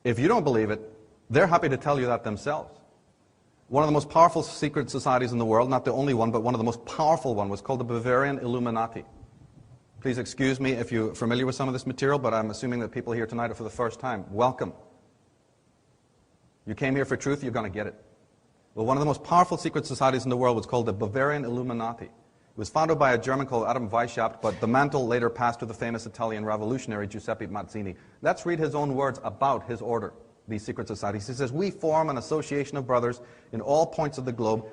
If you don't believe it, they're happy to tell you that themselves. One of the most powerful secret societies in the world, not the only one, but one of the most powerful one, was called the Bavarian Illuminati. Please excuse me if you're familiar with some of this material, but I'm assuming that people here tonight are for the first time. Welcome. You came here for truth, you're going to get it. Well, one of the most powerful secret societies in the world was called the Bavarian Illuminati. It was founded by a German called Adam Weishaupt, but the mantle later passed to the famous Italian revolutionary Giuseppe Mazzini. Let's read his own words about his order, these secret societies. He says, "We form an association of brothers in all points of the globe,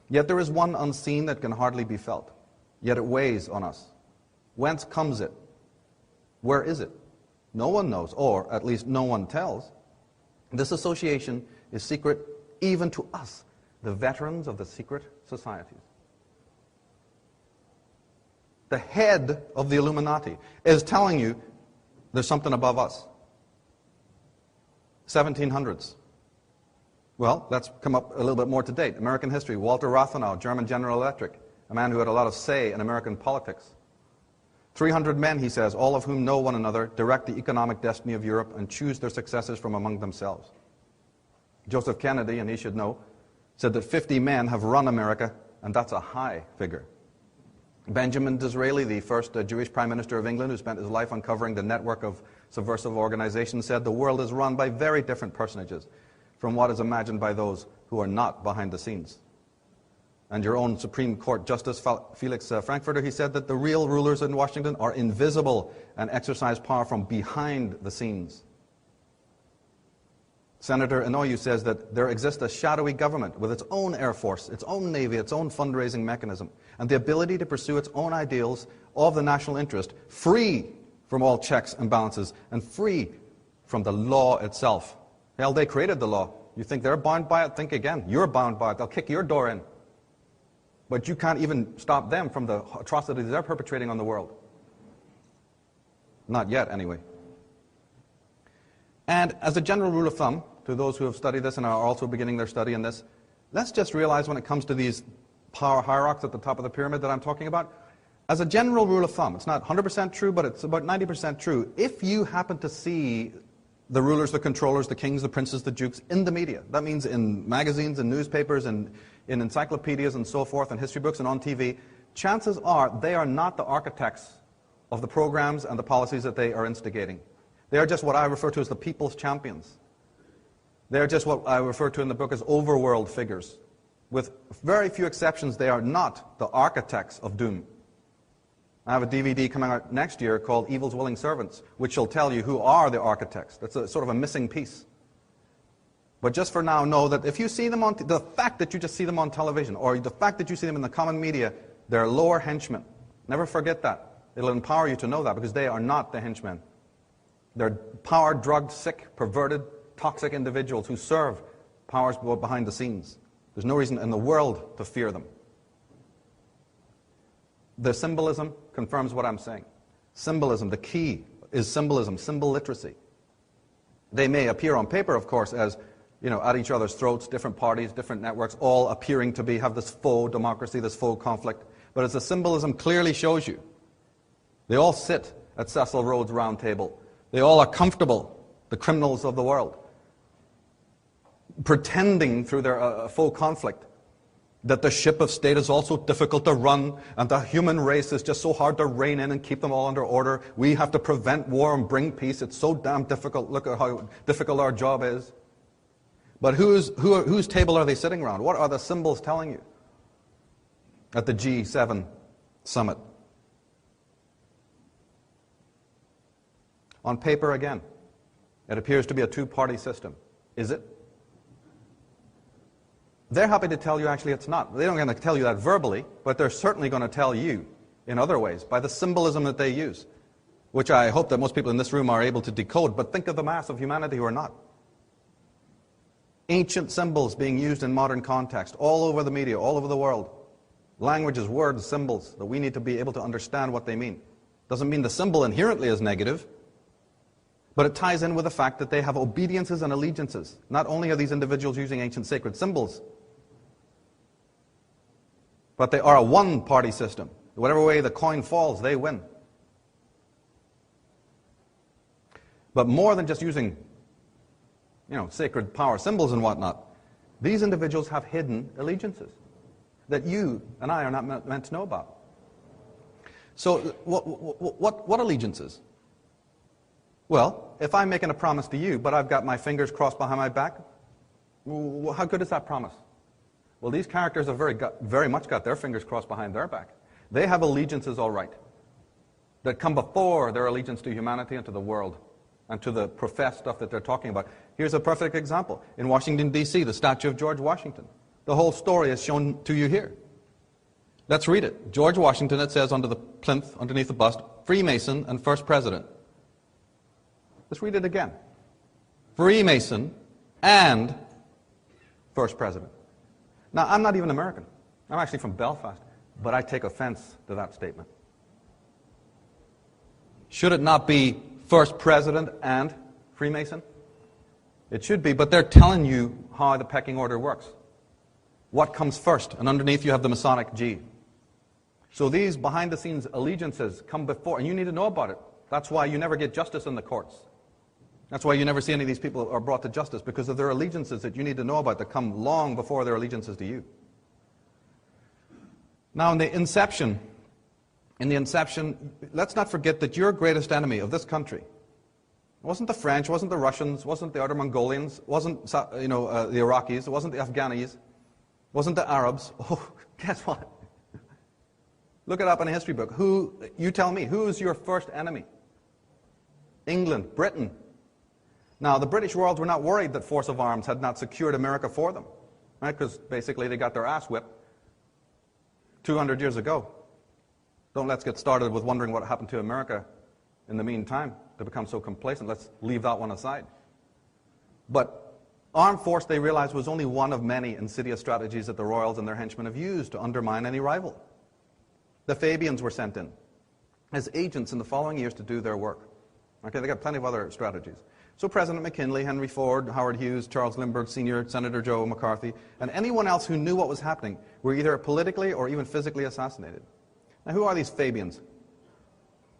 yet there is one unseen that can hardly be felt. Yet it weighs on us. Whence comes it? Where is it? No one knows, or at least no one tells. This association is secret even to us, the veterans of the secret societies." The head of the Illuminati is telling you there's something above us. 1700s. Well, let's come up a little bit more to date. American history, Walter Rathenau, German General Electric, a man who had a lot of say in American politics. 300 men, he says, all of whom know one another, direct the economic destiny of Europe and choose their successors from among themselves. Joseph Kennedy, and he should know, said that 50 men have run America, and that's a high figure. Benjamin Disraeli, the first Jewish Prime Minister of England, who spent his life uncovering the network of subversive organizations, said the world is run by very different personages from what is imagined by those who are not behind the scenes. And your own Supreme Court Justice Felix Frankfurter, he said that the real rulers in Washington are invisible and exercise power from behind the scenes. Senator Inouye says that there exists a shadowy government with its own air force, its own navy, its own fundraising mechanism, and the ability to pursue its own ideals of the national interest, free from all checks and balances, and free from the law itself. Hell, they created the law. You think they're bound by it? Think again. You're bound by it. They'll kick your door in. But you can't even stop them from the atrocities they're perpetrating on the world. Not yet, anyway. And as a general rule of thumb, to those who have studied this and are also beginning their study in this, let's just realize when it comes to these power hierarchies at the top of the pyramid that I'm talking about, as a general rule of thumb, it's not 100% true, but it's about 90% true. If you happen to see the rulers, the controllers, the kings, the princes, the dukes in the media, that means in magazines and newspapers and in encyclopedias and so forth, and history books and on TV, chances are they are not the architects of the programs and the policies that they are instigating. They are just what I refer to as the people's champions. They are just what I refer to in the book as overworld figures. With very few exceptions, they are not the architects of doom. I have a DVD coming out next year called Evil's Willing Servants, which will tell you who are the architects. That's a sort of a missing piece. But just for now, know that if you see them on, the fact that you just see them on television, or the fact that you see them in the common media, they're lower henchmen. Never forget that. It'll empower you to know that, because they are not the henchmen. They're power, drugged, sick, perverted, toxic individuals who serve powers behind the scenes. There's no reason in the world to fear them. The symbolism confirms what I'm saying. Symbolism, the key is symbolism, symbol literacy. They may appear on paper, of course, as, at each other's throats, different parties, different networks, all appearing to have this faux democracy, this faux conflict. But as the symbolism clearly shows you, they all sit at Cecil Rhodes' round table. They all are comfortable, the criminals of the world, pretending through their faux conflict that the ship of state is also difficult to run, and the human race is just so hard to rein in and keep them all under order. We have to prevent war and bring peace. It's so damn difficult. Look at how difficult our job is. But whose table are they sitting around? What are the symbols telling you at the G7 summit? On paper, again, it appears to be a two-party system. Is it? They're happy to tell you actually it's not. They don't going to tell you that verbally, but they're certainly going to tell you in other ways by the symbolism that they use, which I hope that most people in this room are able to decode. But think of the mass of humanity who are not. Ancient symbols being used in modern context, all over the media, all over the world. Languages, words, symbols, that we need to be able to understand what they mean. Doesn't mean the symbol inherently is negative, but it ties in with the fact that they have obediences and allegiances. Not only are these individuals using ancient sacred symbols, but they are a one-party system. Whatever way the coin falls, they win. But more than just using sacred power symbols and whatnot. These individuals have hidden allegiances that you and I are not meant to know about. So what allegiances? Well, if I'm making a promise to you, but I've got my fingers crossed behind my back, how good is that promise? Well, these characters have very much got their fingers crossed behind their back. They have allegiances, all right, that come before their allegiance to humanity and to the world and to the professed stuff that they're talking about. Here's a perfect example. In Washington, D.C., the statue of George Washington. The whole story is shown to you here. Let's read it. George Washington, it says under the plinth, underneath the bust, Freemason and first president. Let's read it again. Freemason and first president. Now, I'm not even American. I'm actually from Belfast, but I take offense to that statement. Should it not be first president and Freemason? It should be, but they're telling you how the pecking order works. What comes first? And underneath you have the Masonic G. So these behind-the-scenes allegiances come before, and you need to know about it. That's why you never get justice in the courts. That's why you never see any of these people are brought to justice, because of their allegiances that you need to know about that come long before their allegiances to you. Now, in the inception, let's not forget that your greatest enemy of this country wasn't the French, wasn't the Russians, wasn't the Outer Mongolians, wasn't the Iraqis, wasn't the Afghanis, wasn't the Arabs. Oh, guess what? Look it up in a history book. You tell me, who is your first enemy? England, Britain. Now, the British royals were not worried that force of arms had not secured America for them, right? Because basically they got their ass whipped 200 years ago. Don't let's get started with wondering what happened to America in the meantime to become so complacent. Let's leave that one aside. But armed force, they realized, was only one of many insidious strategies that the royals and their henchmen have used to undermine any rival. The Fabians were sent in as agents in the following years to do their work. Okay, they got plenty of other strategies. So President McKinley, Henry Ford, Howard Hughes, Charles Lindbergh Sr., Senator Joe McCarthy, and anyone else who knew what was happening were either politically or even physically assassinated. Now, who are these Fabians?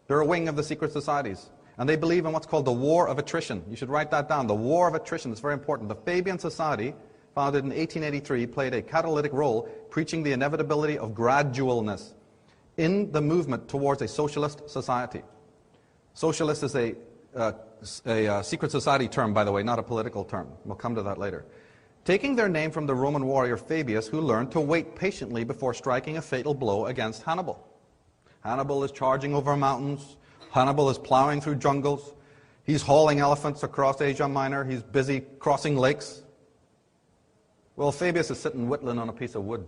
They're a wing of the secret societies, and they believe in what's called the war of attrition. You should write that down, the war of attrition. It's very important. The Fabian Society, founded in 1883, played a catalytic role preaching the inevitability of gradualness in the movement towards a socialist society. Socialist is a secret society term, by the way, not a political term. We'll come to that later. Taking their name from the Roman warrior Fabius, who learned to wait patiently before striking a fatal blow against Hannibal. Hannibal is charging over mountains. Hannibal is plowing through jungles. He's hauling elephants across Asia Minor. He's busy crossing lakes. Well, Fabius is sitting whittling on a piece of wood,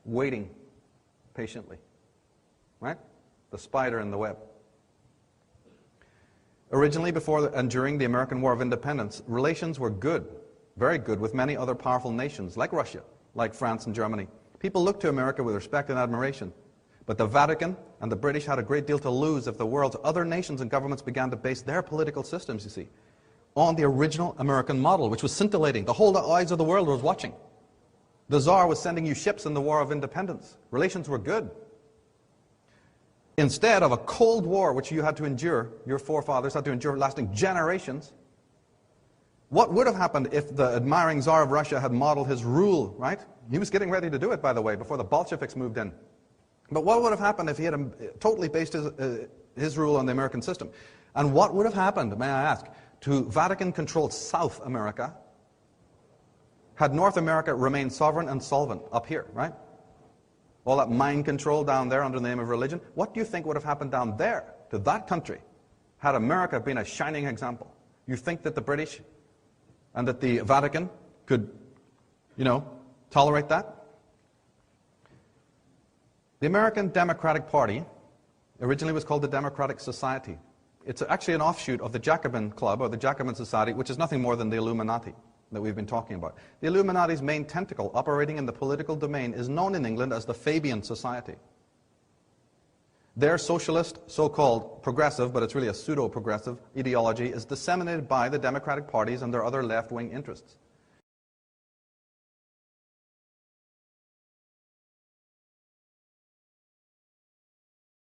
waiting patiently. Right? The spider in the web. Originally, before and during the American War of Independence, relations were good, very good, with many other powerful nations, like Russia, like France and Germany. People looked to America with respect and admiration. But the Vatican and the British had a great deal to lose if the world's other nations and governments began to base their political systems, you see, on the original American model, which was scintillating. The whole eyes of the world was watching. The Tsar was sending you ships in the War of Independence. Relations were good. Instead of a Cold War, which you had to endure, your forefathers had to endure lasting generations, what would have happened if the admiring Tsar of Russia had modeled his rule, right? He was getting ready to do it, by the way, before the Bolsheviks moved in. But what would have happened if he had totally based his rule on the American system? And what would have happened, may I ask, to Vatican-controlled South America had North America remained sovereign and solvent up here, right? All that mind control down there under the name of religion. What do you think would have happened down there to that country had America been a shining example? You think that the British and that the Vatican could, tolerate that? The American Democratic Party originally was called the Democratic Society. It's actually an offshoot of the Jacobin Club, or the Jacobin Society, which is nothing more than the Illuminati that we've been talking about. The Illuminati's main tentacle operating in the political domain is known in England as the Fabian Society. Their socialist, so-called progressive, but it's really a pseudo-progressive ideology is disseminated by the Democratic parties and their other left-wing interests.